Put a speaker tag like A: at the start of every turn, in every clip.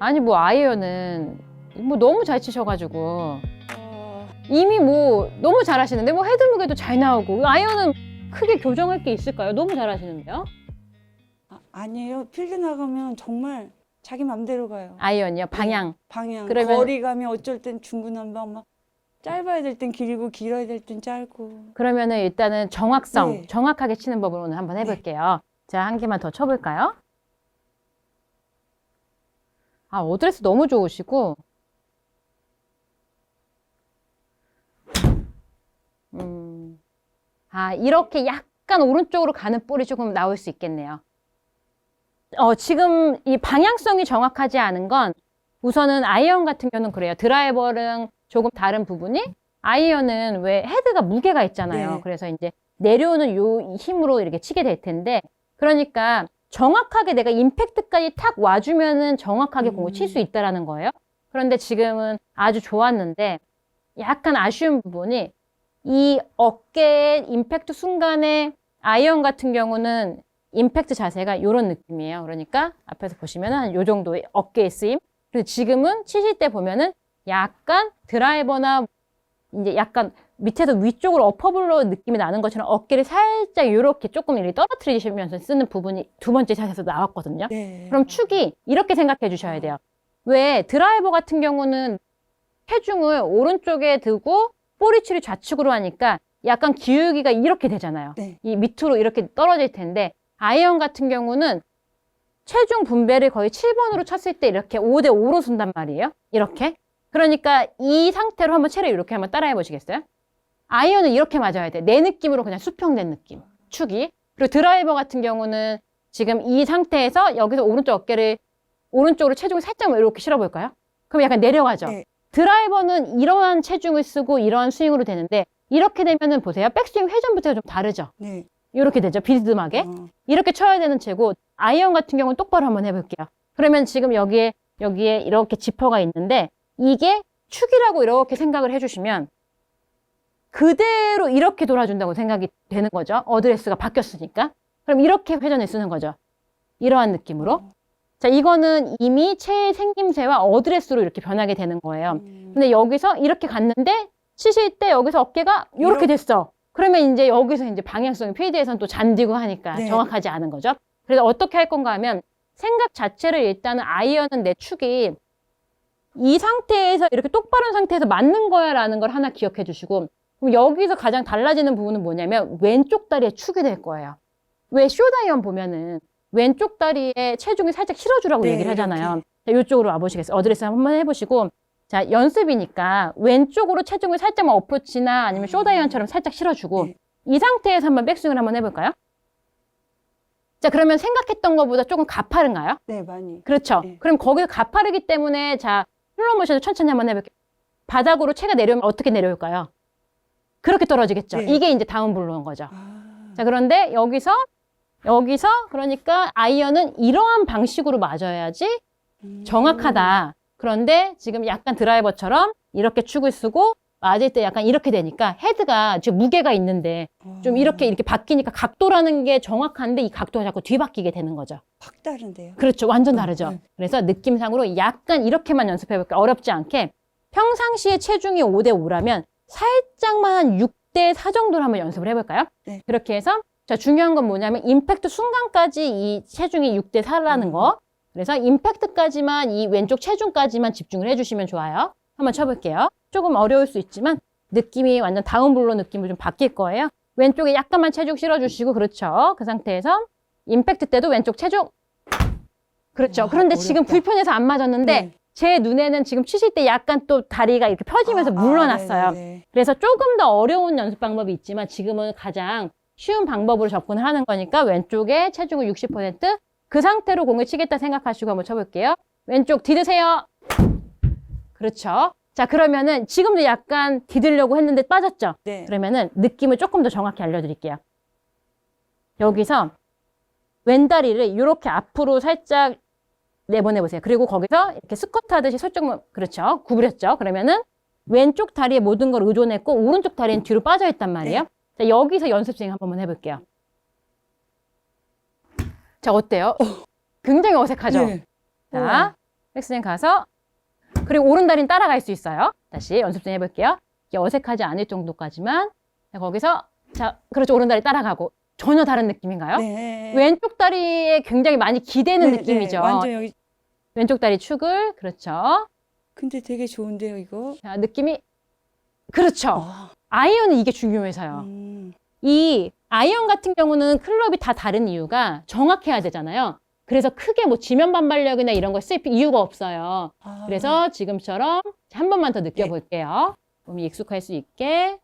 A: 아니 뭐 아이언은 뭐 너무 잘 치셔가지고 이미 뭐 너무 잘하시는데 뭐 헤드 무게도 잘 나오고 아이언은 크게 교정할 게 있을까요? 너무 잘하시는데요?
B: 아니에요. 필드 나가면 정말 자기 맘대로 가요.
A: 아이언이요? 방향.
B: 방향.
A: 그러면-
B: 거리감이 어쩔 땐 중구난방 막 짧아야 될 땐 길고 길어야 될 땐 짧고.
A: 그러면은 일단은 정확성,
B: 네.
A: 정확하게 치는 법을 오늘 한번 해볼게요. 자, 한 개만 더 쳐볼까요? 아, 어드레스 너무 좋으시고. 아, 이렇게 약간 오른쪽으로 가는 볼이 조금 나올 수 있겠네요. 지금 이 방향성이 정확하지 않은 건 우선은 아이언 같은 경우는 그래요. 드라이버랑 조금 다른 부분이 아이언은 왜 헤드가 무게가 있잖아요.
B: 네.
A: 그래서 이제 내려오는 요 힘으로 이렇게 치게 될 텐데 그러니까 정확하게 내가 임팩트까지 탁 와주면은 정확하게 공을 칠 수 있다라는 거예요. 그런데 지금은 아주 좋았는데 약간 아쉬운 부분이 이 어깨의 임팩트 순간에 아이언 같은 경우는 임팩트 자세가 이런 느낌이에요. 그러니까 앞에서 보시면은 요 정도의 어깨의 쓰임. 그리고 지금은 치실 때 보면은 약간 드라이버나 이제 약간 밑에서 위쪽으로 어퍼블로 느낌이 나는 것처럼 어깨를 살짝 이렇게 조금 이렇게 떨어뜨리시면서 쓰는 부분이 두 번째 샷에서 나왔거든요.
B: 네.
A: 그럼 축이 이렇게 생각해 주셔야 돼요. 왜 드라이버 같은 경우는 체중을 오른쪽에 두고 볼위치를 좌측으로 하니까 약간 기울기가 이렇게 되잖아요.
B: 네.
A: 이 밑으로 이렇게 떨어질 텐데 아이언 같은 경우는 체중 분배를 거의 7번으로 쳤을 때 이렇게 5대 5로 쓴단 말이에요. 이렇게. 그러니까 이 상태로 한번 채를 이렇게 한번 따라해 보시겠어요? 아이언은 이렇게 맞아야 돼. 내 느낌으로 그냥 수평된 느낌. 축이. 그리고 드라이버 같은 경우는 지금 이 상태에서 여기서 오른쪽 어깨를 오른쪽으로 체중을 살짝 이렇게 실어볼까요? 그럼 약간 내려가죠.
B: 네.
A: 드라이버는 이러한 체중을 쓰고 이러한 스윙으로 되는데 이렇게 되면은 보세요. 백스윙 회전부터가 좀 다르죠.
B: 네.
A: 이렇게 되죠. 비스듬하게. 이렇게 쳐야 되는 채고 아이언 같은 경우는 똑바로 한번 해볼게요. 그러면 지금 여기에 이렇게 지퍼가 있는데 이게 축이라고 이렇게 생각을 해주시면 그대로 이렇게 돌아준다고 생각이 되는 거죠. 어드레스가 바뀌었으니까. 그럼 이렇게 회전을 쓰는 거죠. 이러한 느낌으로. 자, 이거는 이미 채의 생김새와 어드레스로 이렇게 변하게 되는 거예요. 근데 여기서 이렇게 갔는데 치실 때 여기서 어깨가 이렇게 됐어. 그러면 이제 여기서 이제 방향성이 필드에서는 또 잔디고 하니까
B: 네.
A: 정확하지 않은 거죠. 그래서 어떻게 할 건가 하면 생각 자체를 일단은 아이언은 내 축이 이 상태에서 이렇게 똑바른 상태에서 맞는 거야 라는 걸 하나 기억해 주시고 그럼 여기서 가장 달라지는 부분은 뭐냐면 왼쪽 다리에 축이 될 거예요. 왜 숏아이언 보면은 왼쪽 다리에 체중이 살짝 실어주라고
B: 네,
A: 얘기를 하잖아요.
B: 이렇게.
A: 자, 이쪽으로 와보시겠어요? 어드레스 한번 해보시고 자, 연습이니까 왼쪽으로 체중을 살짝만 어프로치나 아니면 숏아이언처럼 살짝 실어주고
B: 네.
A: 이 상태에서 한번 백스윙을 한번 해볼까요? 자, 그러면 생각했던 것보다 조금 가파른가요?
B: 네, 많이.
A: 그렇죠.
B: 네.
A: 그럼 거기서 가파르기 때문에 자, 슬로우 모션을 천천히 한번 해볼게요. 바닥으로 채가 내려오면 어떻게 내려올까요? 그렇게 떨어지겠죠.
B: 네.
A: 이게 이제 다운 블로우인 거죠. 자, 그런데 여기서 그러니까 아이언은 이러한 방식으로 맞아야지 정확하다. 그런데 지금 약간 드라이버처럼 이렇게 축을 쓰고 맞을 때 약간 이렇게 되니까 헤드가 지금 무게가 있는데 좀 이렇게 바뀌니까 각도라는 게 정확한데 이 각도가 자꾸 뒤바뀌게 되는 거죠.
B: 확 다른데요.
A: 그렇죠. 완전 다르죠.
B: 네.
A: 그래서 느낌상으로 약간 이렇게만 연습해 볼게요. 어렵지 않게. 평상시에 체중이 5대 5라면 살짝만 한 6대 4 정도로 한번 연습을 해볼까요?
B: 네.
A: 그렇게 해서 자, 중요한 건 뭐냐면 임팩트 순간까지 이 체중이 6대 4라는 거. 그래서 임팩트까지만 이 왼쪽 체중까지만 집중을 해주시면 좋아요. 한번 쳐볼게요. 조금 어려울 수 있지만 느낌이 완전 다운블로 느낌으로 좀 바뀔 거예요. 왼쪽에 약간만 체중 실어주시고 그렇죠. 그 상태에서 임팩트 때도 왼쪽 체중 그렇죠.
B: 와,
A: 그런데
B: 어렵다.
A: 지금 불편해서 안 맞았는데
B: 네.
A: 제 눈에는 지금 치실 때 약간 또 다리가 이렇게 펴지면서 물러났어요.
B: 네네네.
A: 그래서 조금 더 어려운 연습 방법이 있지만 지금은 가장 쉬운 방법으로 접근을 하는 거니까 왼쪽에 체중을 60% 그 상태로 공을 치겠다 생각하시고 한번 쳐볼게요. 왼쪽 디드세요. 그렇죠. 자, 그러면은 지금도 약간 디들려고 했는데 빠졌죠?
B: 네.
A: 그러면은 느낌을 조금 더 정확히 알려드릴게요. 여기서 왼다리를 이렇게 앞으로 살짝 내보내보세요. 그리고 거기서 이렇게 스쿼트 하듯이 설정, 그렇죠. 구부렸죠. 그러면은 왼쪽 다리에 모든 걸 의존했고 오른쪽 다리는 뒤로 빠져있단 말이에요. 자, 여기서 연습 스윙 한번 해볼게요. 자, 어때요? 굉장히 어색하죠?
B: 네.
A: 자, 백스윙 가서 그리고 오른다리는 따라갈 수 있어요. 다시 연습 좀 해볼게요. 이게 어색하지 않을 정도까지만. 자, 거기서 자, 그렇죠. 오른다리 따라가고 전혀 다른 느낌인가요?
B: 네.
A: 왼쪽 다리에 굉장히 많이 기대는
B: 네,
A: 느낌이죠.
B: 네. 완전 여기.
A: 왼쪽 다리 축을 그렇죠.
B: 근데 되게 좋은데요, 이거?
A: 자, 느낌이 그렇죠.
B: 아,
A: 아이언은 이게 중요해서요. 이 아이언 같은 경우는 클럽이 다 다른 이유가 정확해야 되잖아요. 그래서 크게 뭐 지면 반발력이나 이런 걸 쓸 이유가 없어요.
B: 아.
A: 그래서 지금처럼 한 번만 더 느껴볼게요. 몸이 익숙할 수 있게.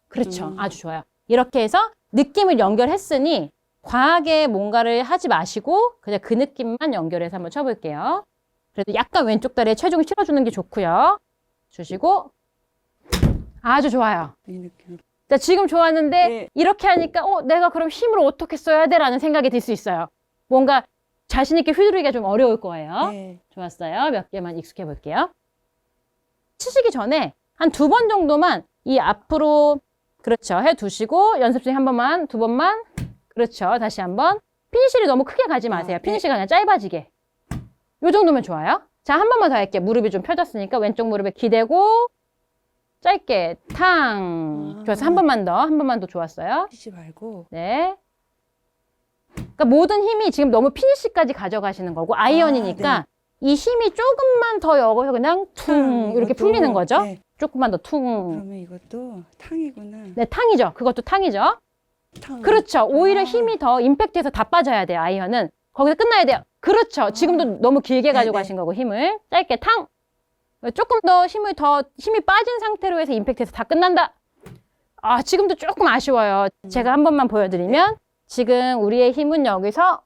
A: 그렇죠. 아주 좋아요. 이렇게 해서 느낌을 연결했으니 과하게 뭔가를 하지 마시고 그냥 그 느낌만 연결해서 한번 쳐볼게요. 그래도 약간 왼쪽 다리에 체중을 실어주는 게 좋고요. 주시고 아주 좋아요.
B: 이 느낌.
A: 자, 지금 좋았는데
B: 네.
A: 이렇게 하니까 내가 그럼 힘을 어떻게 써야 돼? 라는 생각이 들 수 있어요. 뭔가 자신 있게 휘두르기가 좀 어려울 거예요.
B: 네.
A: 좋았어요. 몇 개만 익숙해 볼게요. 치시기 전에 한 2번 정도만 이 앞으로 그렇죠. 해두시고 연습생 한 번만, 2번만 그렇죠. 다시 한번. 피니쉬를 너무 크게 가지 마세요.
B: 네.
A: 피니쉬가 그냥 짧아지게. 요 정도면 좋아요. 자, 한 번만 더 할게요. 무릎이 좀 펴졌으니까 왼쪽 무릎에 기대고 짧게 탕. 좋았어요. 한 번만 더 좋았어요.
B: 피지 말고.
A: 네. 그러니까 모든 힘이 지금 너무 피니쉬까지 가져가시는 거고 아이언이니까
B: 네.
A: 이 힘이 조금만 더 여기서 그냥 퉁 이렇게
B: 이것도,
A: 풀리는 거죠.
B: 네.
A: 조금만 더 퉁.
B: 그러면 이것도 탕이구나.
A: 네, 탕이죠. 그것도 탕이죠.
B: 탕.
A: 그렇죠. 오히려
B: 아.
A: 힘이 더 임팩트해서 다 빠져야 돼요. 아이언은. 거기서 끝나야 돼요. 그렇죠. 지금도 너무 길게 가지고
B: 네네.
A: 가신 거고 힘을. 짧게 탕. 조금 더 힘이 빠진 상태로 해서 임팩트해서 다 끝난다. 아, 지금도 조금 아쉬워요. 제가 한 번만 보여드리면 지금 우리의 힘은 여기서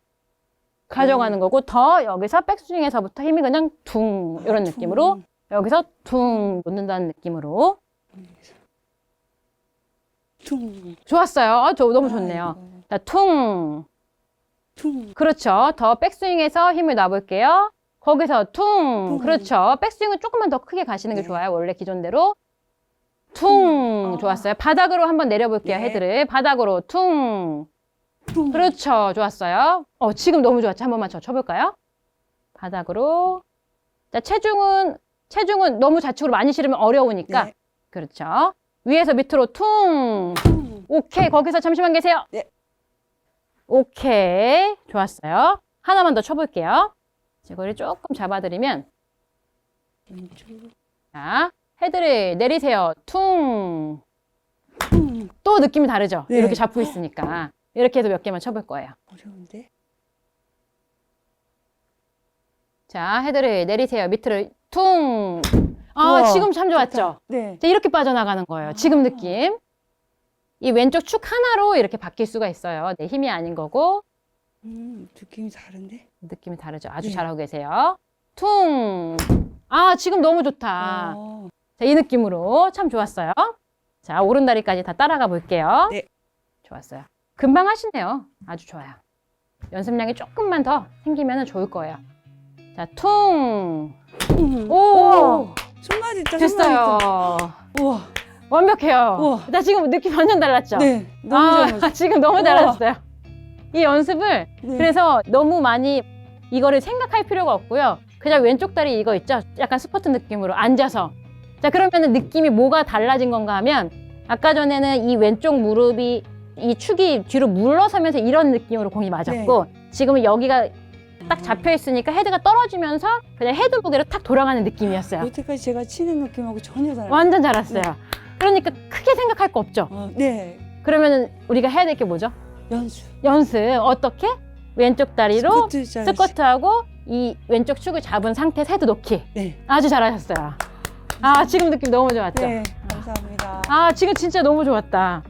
A: 가져가는 거고 더 여기서 백스윙에서부터 힘이 그냥 둥 이런 느낌으로 여기서 둥 놓는다는 느낌으로
B: 퉁.
A: 좋았어요. 저 너무 좋네요.
B: 아이고.
A: 자, 퉁.
B: 퉁.
A: 그렇죠. 더 백스윙에서 힘을 놔볼게요. 거기서 퉁. 그렇죠. 백스윙은 조금만 더 크게 가시는 게
B: 네.
A: 좋아요. 원래 기존대로. 퉁. 좋았어요. 바닥으로 한번 내려볼게요.
B: 네.
A: 헤드를. 바닥으로 퉁.
B: 퉁.
A: 그렇죠. 좋았어요. 지금 너무 좋았죠. 한 번만 더 쳐볼까요? 바닥으로. 자, 체중은 너무 좌측으로 많이 실으면 어려우니까.
B: 네.
A: 그렇죠. 위에서 밑으로 퉁.
B: 퉁.
A: 오케이. 거기서 잠시만 계세요.
B: 네.
A: 오케이. 좋았어요. 하나만 더 쳐볼게요. 이거를 조금 잡아드리면.
B: 왼쪽.
A: 자, 헤드를 내리세요. 퉁.
B: 퉁.
A: 또 느낌이 다르죠?
B: 네.
A: 이렇게 잡고 있으니까. 이렇게 해서 몇 개만 쳐볼 거예요.
B: 어려운데?
A: 자, 헤드를 내리세요. 밑으로 퉁.
B: 우와,
A: 지금 참 좋았죠?
B: 좋다. 네.
A: 자, 이렇게 빠져나가는 거예요. 지금 느낌. 이 왼쪽 축 하나로 이렇게 바뀔 수가 있어요. 내 힘이 아닌 거고.
B: 느낌이 다른데?
A: 느낌이 다르죠? 아주
B: 네.
A: 잘하고 계세요. 퉁. 지금 너무 좋다.
B: 어.
A: 자, 이 느낌으로 참 좋았어요. 자, 오른다리까지 다 따라가 볼게요.
B: 네.
A: 좋았어요. 금방 하시네요. 아주 좋아요. 연습량이 조금만 더 생기면 좋을 거예요. 자, 퉁. 오!
B: 손맛 있다, 손맛
A: 됐어요.
B: 있다. 우와.
A: 완벽해요.
B: 우와.
A: 나 지금 느낌 완전 달랐죠?
B: 네. 너무 잘
A: 지금 너무
B: 우와.
A: 달랐어요. 이 연습을
B: 네.
A: 그래서 너무 많이 이거를 생각할 필요가 없고요. 그냥 왼쪽 다리 이거 있죠? 약간 스쿼트 느낌으로 앉아서. 자, 그러면은 느낌이 뭐가 달라진 건가 하면 아까 전에는 이 왼쪽 무릎이 이 축이 뒤로 물러서면서 이런 느낌으로 공이 맞았고 지금은 여기가 딱 잡혀 있으니까 헤드가 떨어지면서 그냥 헤드 무게로 탁 돌아가는 느낌이었어요.
B: 여태까지 제가 치는 느낌하고 전혀 달라요.
A: 완전 잘했어요. 그러니까 크게 생각할 거 없죠?
B: 네.
A: 그러면은 우리가 해야 될 게 뭐죠? 연습. 어떻게? 왼쪽 다리로 스쿼트하고 이 왼쪽 축을 잡은 상태에서 헤드 놓기.
B: 네.
A: 아주 잘하셨어요. 지금 느낌 너무 좋았죠?
B: 네. 감사합니다.
A: 지금 진짜 너무 좋았다.